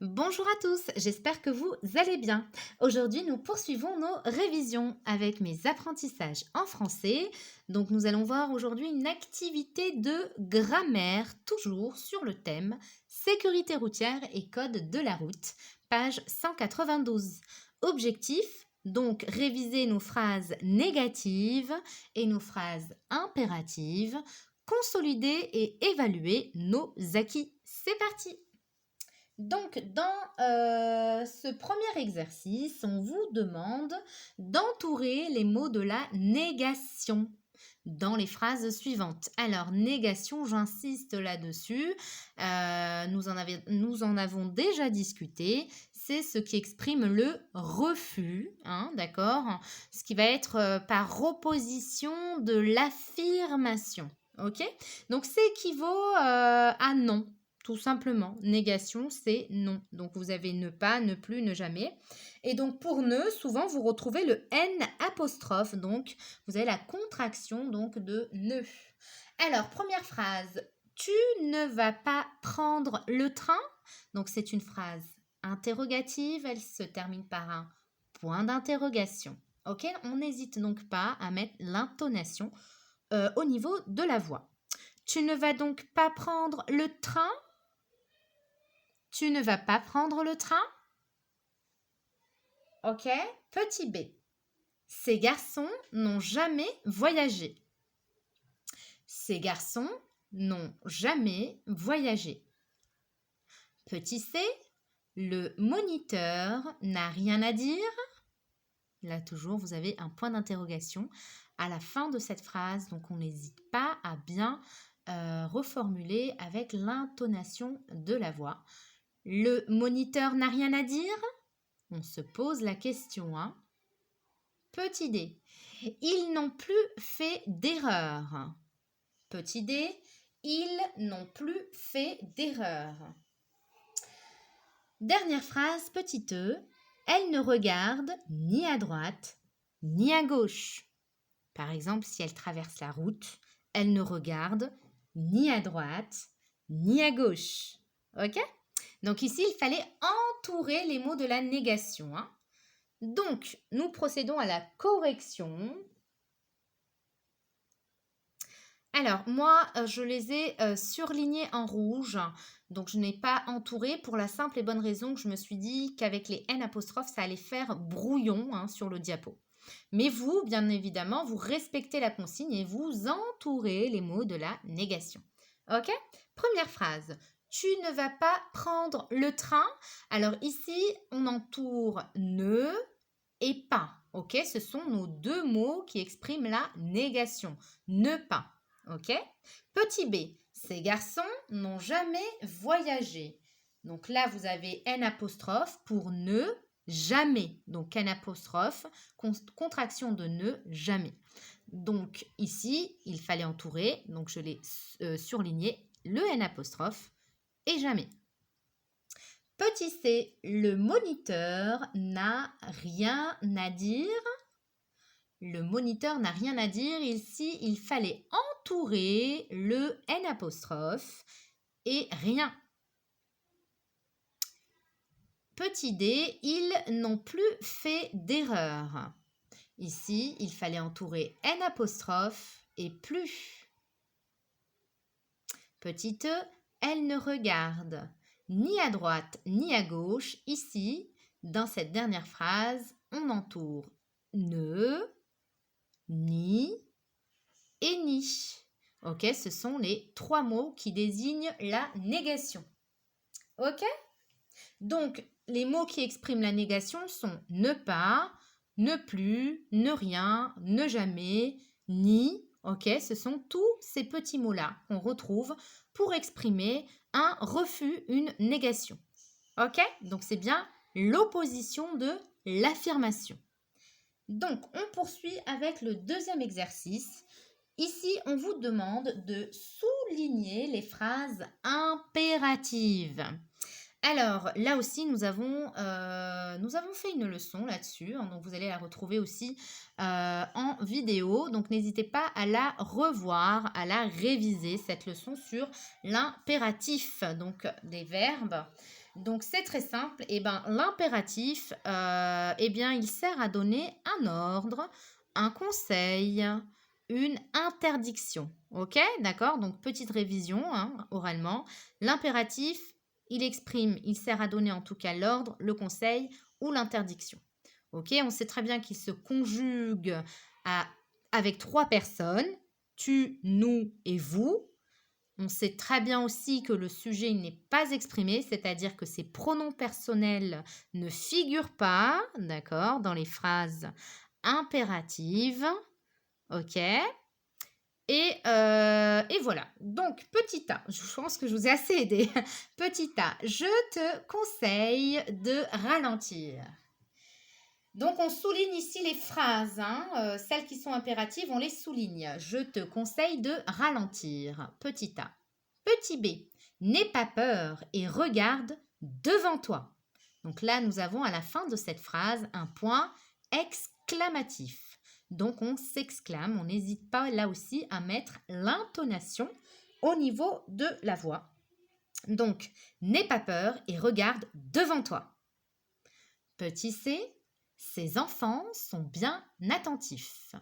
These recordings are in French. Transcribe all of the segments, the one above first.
Bonjour à tous, j'espère que vous allez bien. Aujourd'hui, nous poursuivons nos révisions avec mes apprentissages en français. Donc, nous allons voir aujourd'hui une activité de grammaire, toujours sur le thème sécurité routière et code de la route, page 192. Objectif, donc réviser nos phrases négatives et nos phrases impératives, consolider et évaluer nos acquis. C'est parti! Donc, dans ce premier exercice, on vous demande d'entourer les mots de la négation dans les phrases suivantes. Alors, négation, j'insiste là-dessus, nous en avons déjà discuté, c'est ce qui exprime le refus, hein, d'accord? Ce qui va être par opposition de l'affirmation, ok? Donc, ça équivaut à non. Tout simplement, négation, c'est non. Donc, vous avez ne pas, ne plus, ne jamais. Et donc, pour ne, souvent, vous retrouvez le N apostrophe. Donc, vous avez la contraction donc de ne. Alors, première phrase. Tu ne vas pas prendre le train. Donc, c'est une phrase interrogative. Elle se termine par un point d'interrogation. Ok? On n'hésite donc pas à mettre l'intonation au niveau de la voix. Tu ne vas donc pas prendre le train. Tu ne vas pas prendre le train? Ok. Petit b. Ces garçons n'ont jamais voyagé. Ces garçons n'ont jamais voyagé. Petit c. Le moniteur n'a rien à dire. Là, toujours, vous avez un point d'interrogation à la fin de cette phrase. Donc, on n'hésite pas à bien reformuler avec l'intonation de la voix. Le moniteur n'a rien à dire? On se pose la question. Hein. Petit d. Ils n'ont plus fait d'erreur. Petit d. Ils n'ont plus fait d'erreur. Dernière phrase, petit e. Elle ne regarde ni à droite ni à gauche. Par exemple, si elle traverse la route, elle ne regarde ni à droite ni à gauche. Ok? Donc ici, il fallait entourer les mots de la négation. Hein. Donc, nous procédons à la correction. Alors, moi, je les ai surlignés en rouge. Donc, je n'ai pas entouré pour la simple et bonne raison que je me suis dit qu'avec les N apostrophes, ça allait faire brouillon hein, sur le diapo. Mais vous, bien évidemment, vous respectez la consigne et vous entourez les mots de la négation. Ok? Première phrase. Tu ne vas pas prendre le train. Alors ici, on entoure ne et pas. Ok? Ce sont nos deux mots qui expriment la négation. Ne pas. Ok? Petit b. Ces garçons n'ont jamais voyagé. Donc là, vous avez N apostrophe pour ne, jamais. Donc N apostrophe, contraction de ne, jamais. Donc ici, il fallait entourer, donc je l'ai surligné, le N apostrophe et jamais. Petit c, le moniteur n'a rien à dire. Le moniteur n'a rien à dire. Ici, il fallait entourer le N apostrophe et rien. Petit d, ils n'ont plus fait d'erreur. Ici, il fallait entourer N apostrophe et plus. Petit e, elle ne regarde ni à droite ni à gauche. Ici, dans cette dernière phrase, on entoure ne, ni et ni. Ok, ce sont les trois mots qui désignent la négation. Ok? Donc, les mots qui expriment la négation sont ne pas, ne plus, ne rien, ne jamais, ni. Ok, ce sont tous ces petits mots-là qu'on retrouve pour exprimer un refus, une négation. Ok, donc c'est bien l'opposition de l'affirmation. Donc, on poursuit avec le deuxième exercice. Ici, on vous demande de souligner les phrases impératives. Alors, là aussi, nous avons fait une leçon là-dessus. Hein, donc, vous allez la retrouver aussi en vidéo. Donc, n'hésitez pas à la revoir, à la réviser, cette leçon sur l'impératif, donc des verbes. Donc, c'est très simple. Eh ben, l'impératif, eh bien, il sert à donner un ordre, un conseil, une interdiction. OK? D'accord? Donc, petite révision, hein, oralement. L'impératif, il sert à donner en tout cas l'ordre, le conseil ou l'interdiction. OK? On sait très bien qu'il se conjugue à- avec trois personnes, tu, nous et vous. On sait très bien aussi que le sujet n'est pas exprimé, c'est-à-dire que ces pronoms personnels ne figurent pas, d'accord, dans les phrases impératives. OK? Et voilà. Donc, petit A, je pense que je vous ai assez aidé. Petit A, je te conseille de ralentir. Donc, on souligne ici les phrases, hein, celles qui sont impératives, on les souligne. Je te conseille de ralentir. Petit A. Petit B. N'aie pas peur et regarde devant toi. Donc là, nous avons à la fin de cette phrase un point exclamatif. Donc, on s'exclame, on n'hésite pas là aussi à mettre l'intonation au niveau de la voix. Donc, n'aie pas peur et regarde devant toi. Petit C. Ces enfants sont bien attentifs.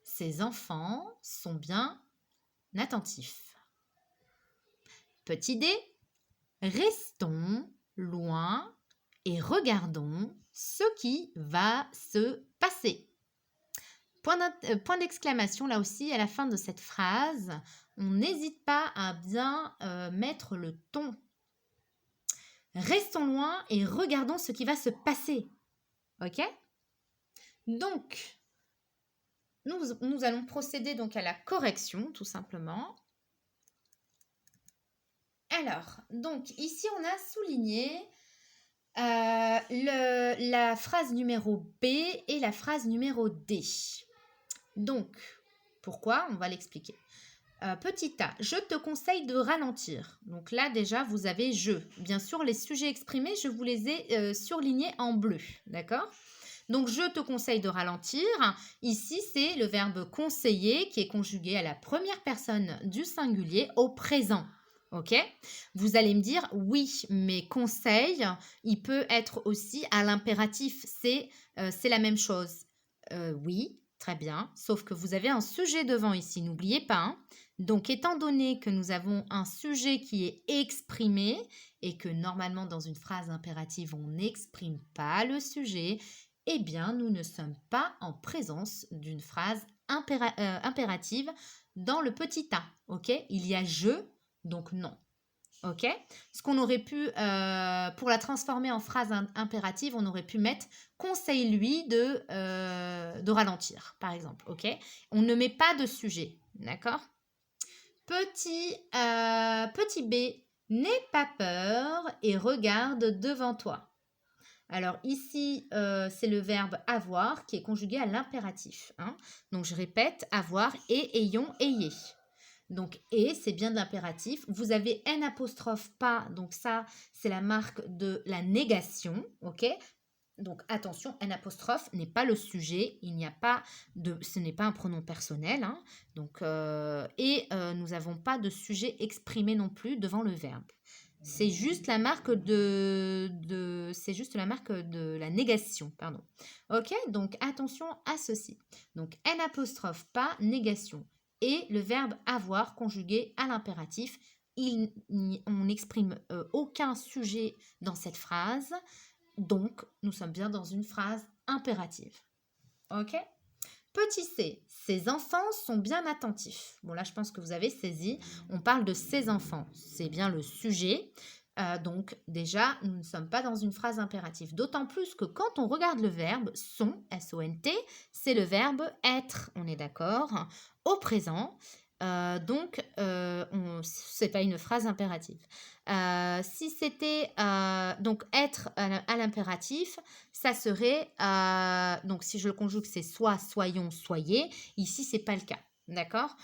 Ces enfants sont bien attentifs. Petit d. Restons loin et regardons ce qui va se passer. Point d'exclamation là aussi à la fin de cette phrase. On n'hésite pas à bien mettre le ton. Restons loin et regardons ce qui va se passer. OK? Donc, nous allons procéder donc à la correction, tout simplement. Alors, donc ici, on a souligné la phrase numéro B et la phrase numéro D. Donc, pourquoi? On va l'expliquer. Petit A, je te conseille de ralentir. Donc là, déjà, vous avez je. Bien sûr, les sujets exprimés, je vous les ai surlignés en bleu. D'accord? Donc, je te conseille de ralentir. Ici, c'est le verbe conseiller qui est conjugué à la première personne du singulier au présent. OK? Vous allez me dire, oui, mais conseil, il peut être aussi à l'impératif. C'est la même chose. Oui, très bien. Sauf que vous avez un sujet devant ici, n'oubliez pas. Hein. Donc, étant donné que nous avons un sujet qui est exprimé et que normalement, dans une phrase impérative, on n'exprime pas le sujet, eh bien, nous ne sommes pas en présence d'une phrase impérative dans le petit a. OK? Il y a je, donc non. OK? Ce qu'on aurait pu, pour la transformer en phrase impérative, on aurait pu mettre conseille-lui de ralentir, par exemple. OK? On ne met pas de sujet. D'accord? Petit B, n'aie pas peur et regarde devant toi. Alors ici, c'est le verbe avoir qui est conjugué à l'impératif. Hein. Donc je répète, avoir et ayons, ayez. Donc et, c'est bien de l'impératif. Vous avez n apostrophe pas, donc ça, c'est la marque de la négation. Ok? Donc attention, n apostrophe n'est pas le sujet, ce n'est pas un pronom personnel. Hein. Donc, nous n'avons pas de sujet exprimé non plus devant le verbe. C'est juste la marque c'est juste la marque de la négation, pardon. Ok, donc attention à ceci. Donc n apostrophe pas négation et le verbe avoir conjugué à l'impératif. On n'exprime aucun sujet dans cette phrase. Donc, nous sommes bien dans une phrase impérative. OK? Petit c, ces enfants sont bien attentifs. Bon, là, je pense que vous avez saisi. On parle de ces enfants. C'est bien le sujet. Donc, déjà, nous ne sommes pas dans une phrase impérative. D'autant plus que quand on regarde le verbe sont, S-O-N-T, c'est le verbe être. On est d'accord? Au présent. Donc, ce n'est pas une phrase impérative. Si c'était donc être à l'impératif, ça serait donc si je le conjugue, c'est soit, soyons, soyez. Ici, c'est pas le cas, d'accord?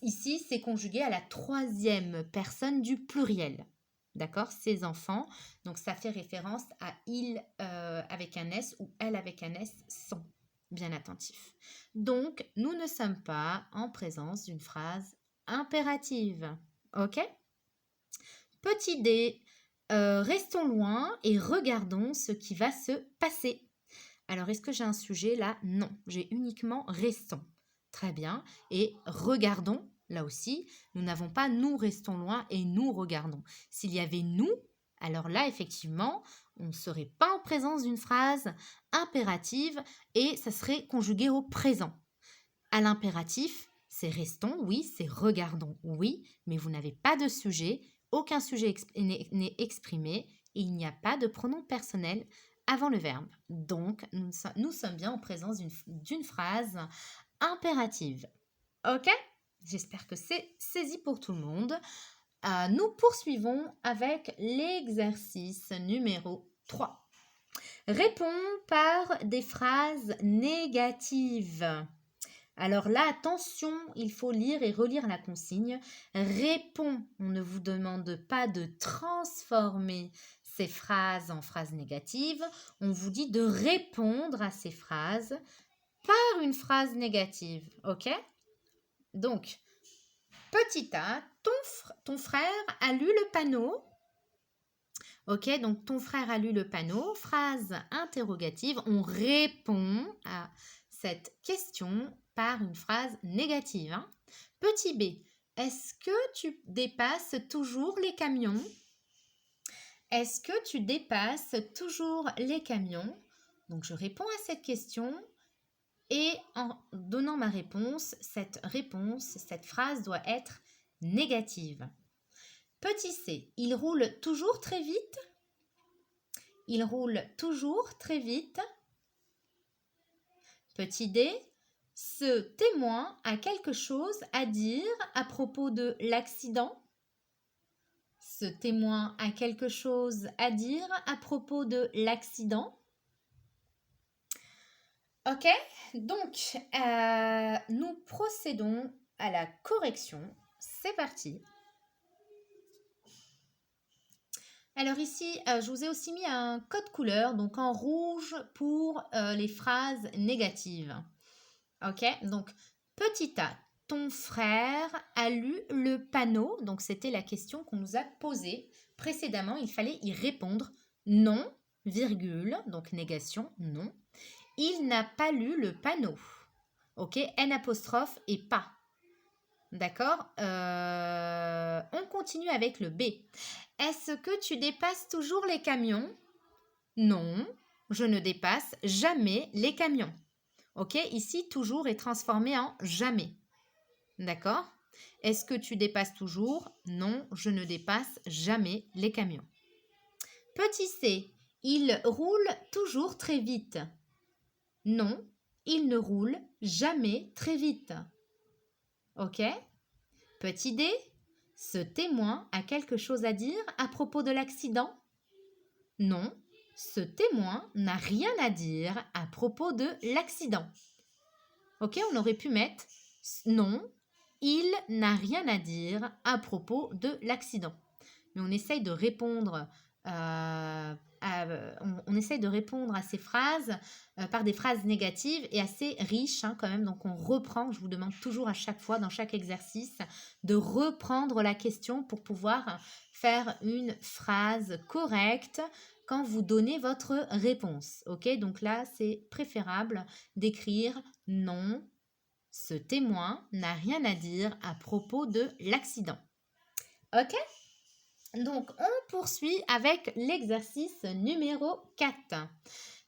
Ici, c'est conjugué à la troisième personne du pluriel, d'accord? Ces enfants. Donc, ça fait référence à il avec un S ou elle avec un S sont bien attentifs. Donc, nous ne sommes pas en présence d'une phrase impérative, ok? Petit d, Restons loin et regardons ce qui va se passer. Alors, est-ce que j'ai un sujet là? Non, j'ai uniquement restons. Très bien. Et regardons, là aussi, nous n'avons pas nous restons loin et nous regardons. S'il y avait nous, alors là, effectivement, on ne serait pas en présence d'une phrase impérative et ça serait conjugué au présent. À l'impératif, c'est restons, oui, c'est regardons, oui, mais vous n'avez pas de sujet, aucun sujet n'est exprimé et il n'y a pas de pronom personnel avant le verbe. Donc, nous sommes bien en présence d'une phrase impérative. Ok? J'espère que c'est saisi pour tout le monde. Nous poursuivons avec l'exercice numéro 3. Réponds par des phrases négatives. Alors là, attention, il faut lire et relire la consigne. Réponds, on ne vous demande pas de transformer ces phrases en phrases négatives. On vous dit de répondre à ces phrases par une phrase négative. Ok? Donc, petit a, ton frère a lu le panneau. Ok, donc ton frère a lu le panneau. Phrase interrogative. On répond à cette question par une phrase négative. Hein. Petit b, est-ce que tu dépasses toujours les camions? Est-ce que tu dépasses toujours les camions? Donc je réponds à cette question et en donnant ma réponse, cette phrase doit être négative. Petit c, il roule toujours très vite? Il roule toujours très vite. Petit d, ce témoin a quelque chose à dire à propos de l'accident. Ce témoin a quelque chose à dire à propos de l'accident. Ok, donc nous procédons à la correction. C'est parti. Alors ici, je vous ai aussi mis un code couleur, donc en rouge pour les phrases négatives. Ok, donc petit a, ton frère a lu le panneau. Donc c'était la question qu'on nous a posée précédemment. Il fallait y répondre non, virgule, donc négation, non. Il n'a pas lu le panneau. Ok, N apostrophe et pas. D'accord. On continue avec le B. Est-ce que tu dépasses toujours les camions? Non, je ne dépasse jamais les camions. Ok, ici, toujours est transformé en jamais. D'accord? Est-ce que tu dépasses toujours? Non, je ne dépasse jamais les camions. Petit c, il roule toujours très vite. Non, il ne roule jamais très vite. Ok? Petit d, ce témoin a quelque chose à dire à propos de l'accident? Non, ce témoin n'a rien à dire à propos de l'accident. Ok, on aurait pu mettre non, il n'a rien à dire à propos de l'accident. Mais on essaye de répondre on essaye de répondre à ces phrases par des phrases négatives et assez riches hein, quand même. Donc on reprend, je vous demande toujours à chaque fois dans chaque exercice de reprendre la question pour pouvoir faire une phrase correcte quand vous donnez votre réponse. Ok, donc là c'est préférable d'écrire non, ce témoin n'a rien à dire à propos de l'accident. Ok? Donc, on poursuit avec l'exercice numéro 4.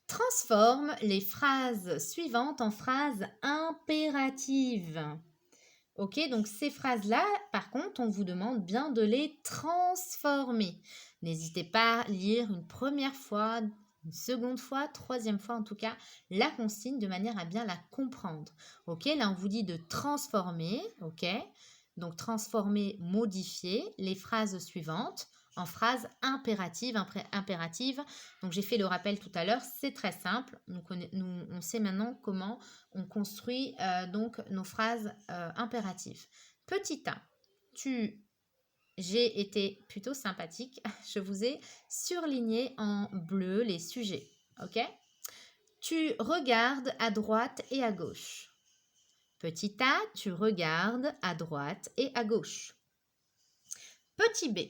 Transforme les phrases suivantes en phrases impératives. Ok, donc ces phrases-là, par contre, on vous demande bien de les transformer. N'hésitez pas à lire une première fois, une seconde fois, troisième fois en tout cas, la consigne de manière à bien la comprendre. Ok, là on vous dit de transformer, ok, donc transformer, modifier les phrases suivantes en phrases impératives. Donc j'ai fait le rappel tout à l'heure, c'est très simple. On sait maintenant comment on construit donc nos phrases impératives. Petit a, j'ai été plutôt sympathique. Je vous ai surligné en bleu les sujets. Ok? Tu regardes à droite et à gauche. Petit a, tu regardes à droite et à gauche. Petit b,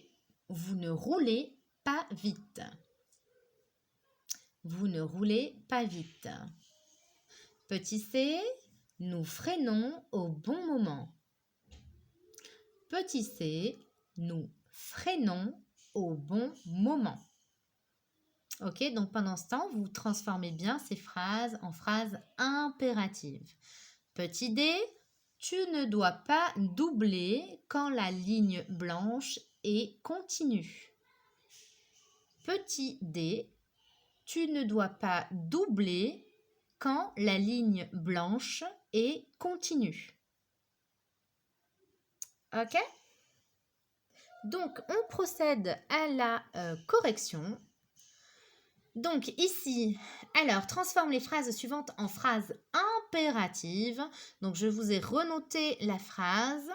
vous ne roulez pas vite. Vous ne roulez pas vite. Petit c, nous freinons au bon moment. Petit c, nous freinons au bon moment. Ok, donc pendant ce temps, vous transformez bien ces phrases en phrases impératives. Petit d, tu ne dois pas doubler quand la ligne blanche est continue. Petit d, tu ne dois pas doubler quand la ligne blanche est continue. Ok? Donc, on procède à la correction. Donc, ici, alors, transforme les phrases suivantes en phrases impératives. Donc, je vous ai renoté la phrase.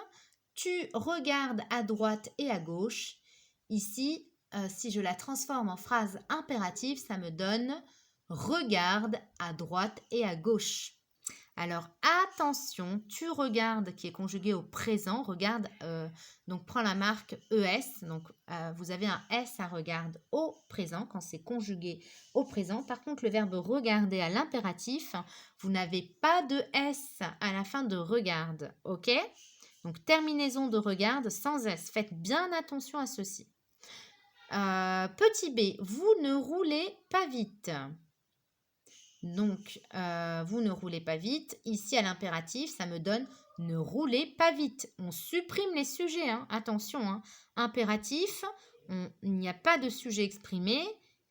Tu regardes à droite et à gauche. Ici, si je la transforme en phrase impérative, ça me donne regarde à droite et à gauche. Alors, attention, tu regardes qui est conjugué au présent, regarde, donc prends la marque ES, donc vous avez un S à regarde au présent quand c'est conjugué au présent. Par contre, le verbe regarder à l'impératif, vous n'avez pas de S à la fin de regarde, ok? Donc, terminaison de regarde sans S. Faites bien attention à ceci. Petit b, vous ne roulez pas vite. Donc, vous ne roulez pas vite. Ici, à l'impératif, ça me donne ne roulez pas vite. On supprime les sujets, hein. Attention, hein. Impératif, il n'y a pas de sujet exprimé.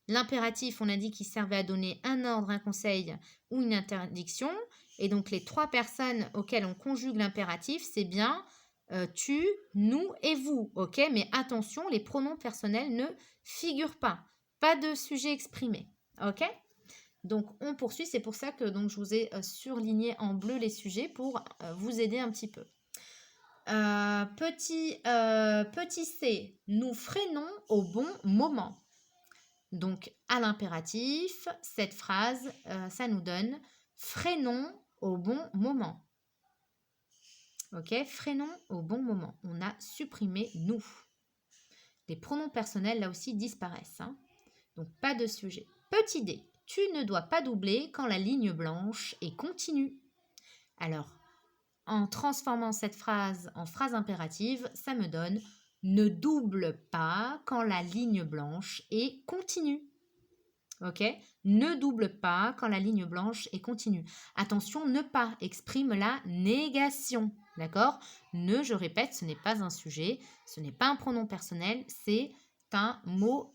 L'impératif, on a dit qu'il servait à donner un ordre, un conseil ou une interdiction. Et donc, les trois personnes auxquelles on conjugue l'impératif, c'est bien tu, nous et vous. Ok, mais attention, les pronoms personnels ne figurent pas. Pas de sujet exprimé. Ok? Donc, on poursuit. C'est pour ça que donc, je vous ai surligné en bleu les sujets pour vous aider un petit peu. Petit c, nous freinons au bon moment. Donc, à l'impératif, cette phrase, ça nous donne freinons au bon moment. Ok, freinons au bon moment. On a supprimé nous. Les pronoms personnels, là aussi, disparaissent. Hein. Donc, pas de sujet. Petit d. Tu ne dois pas doubler quand la ligne blanche est continue. Alors, en transformant cette phrase en phrase impérative, ça me donne ne double pas quand la ligne blanche est continue. Ok? Ne double pas quand la ligne blanche est continue. Attention, ne pas exprime la négation. D'accord? Ne, je répète, ce n'est pas un sujet, ce n'est pas un pronom personnel, c'est un mot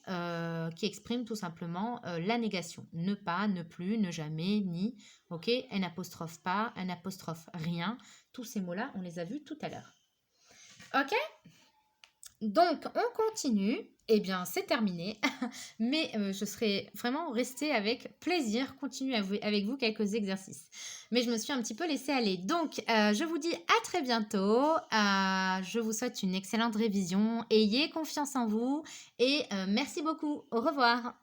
qui exprime tout simplement la négation. Ne pas, ne plus, ne jamais, ni. Ok? Un apostrophe pas, un apostrophe rien. Tous ces mots-là, on les a vus tout à l'heure. Ok? Donc, on continue. Eh bien, c'est terminé. Mais je serais vraiment restée avec plaisir continuer avec vous quelques exercices. Mais je me suis un petit peu laissée aller. Donc, je vous dis à très bientôt. Je vous souhaite une excellente révision. Ayez confiance en vous. Et merci beaucoup. Au revoir.